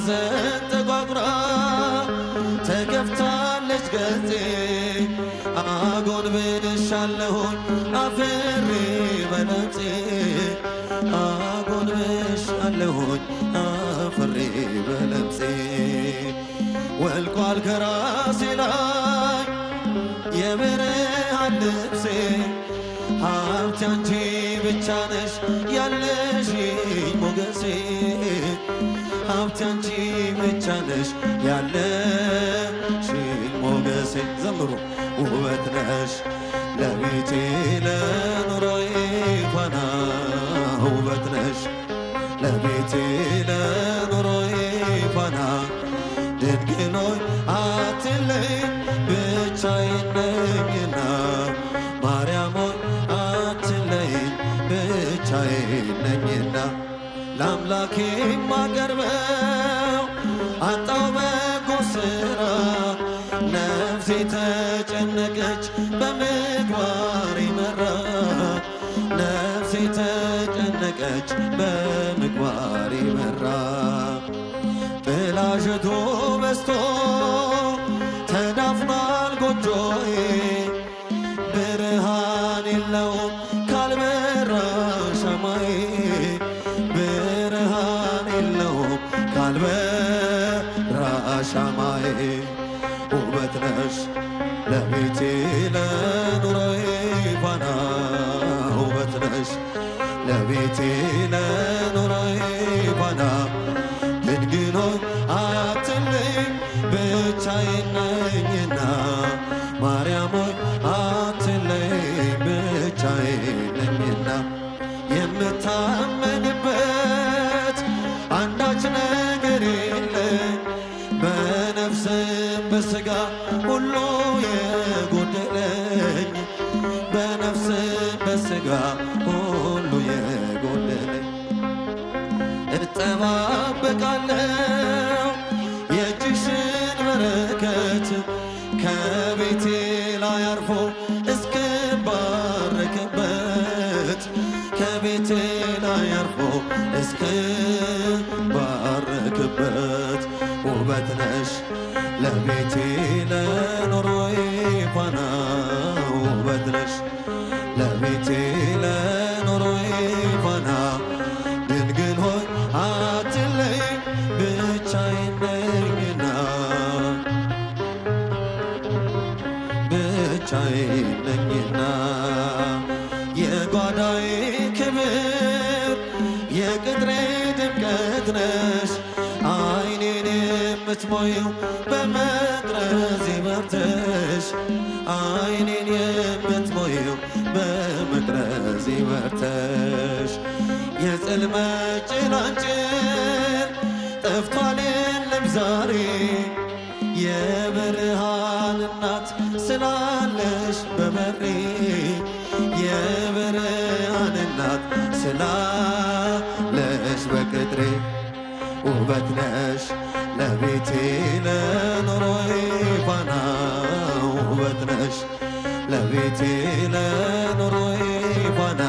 ባዘን ተጓጉራ ተገፍታለች ገጼ አጎንብሻለሁኝ አፍሬ በነፍሴ አጎንብሻለሁኝ አፍሬ በነፍሴ ወልቋል ከራሴ ላይ የብርሃን ልብሴ ሀብቴ አንቺ ብቻ ነሽ ያለሽኝ ሞገሴ ሀብቴ አንቺ ብቻ ነሽ ያለሽኝ ሞገሴ ዘምሩ ውበት ነሽ ለቤቴ ለኑሮዬ ፋና ውበት ነሽ ለቤቴ ለኑሮዬ ፋና ድንግል ሆይ አትለይኝ ብቻዬን ነኝና ማርያም ሆይ አትለይኝ ብቻዬን ነኝና ለአምላኬ ማቀርበው አጣው በጎ ሥራ ነፍሴ ተጨነቀች በምግባሬ መራ ነፍሴ ተጨነቀች በምግባሬ መራ ጥላሸቱ በስቶ ተዳፍኗል ጎጆዬ ብርሃን የለውም ካልበራ ሻማዬ ብርሃን የለውም ካልበራ ሻማዬ ውበት ነሽ ለቤቴ ለኑሮዬ ፋና ውበት ነሽ ለቤቴ ለኑሮዬ ፋና ድንግል ሆይ አትለይኝ ብቻዬን ነኝና ማርያም ሆይ አትለይኝ ብቻዬን ነኝና የምታመንበት አንዳች ነገር የለኝ በነፍስም በሥጋ ሁሉ የጎደለኝ በነፍስም በሥጋ ሁሉ የጎደለኝ እጠባበቃለሁ የእጅሽን በረከት ከቤቴ ላይ አርፎ እስክባረክበት ከቤቴ ላይ አርፎ እስክባረክበት ውበት ነሽ ለቤቴ ለኑሮዬ ፋና ውበት ነሽ ለቤቴ ለኑሮዬ ፋና ድንግል ሆይ አትለይኝ ብቻዬን ነኝና ብቻዬን ነኝና የጓዳዬ ክብር የቅጥሬ ድምቀት ነሽ ዓይኔን የምትሞዪው በመቅረዜ በርተሽ ዓይኔን የምትሞዪው በመቅረዜ በርተሽ የጽልመት ጭላንጭል ጠፍቷል የለም ዛሬ የብርሃን እናት ስላለሽ በበሬ የብርሃን እናት ስላለሽ በቅጥሬ ውበት ነሽ ለቤቴ ለኑሮዬ ፋና ውበት ነሽ ለቤቴ ለኑሮዬ ፋና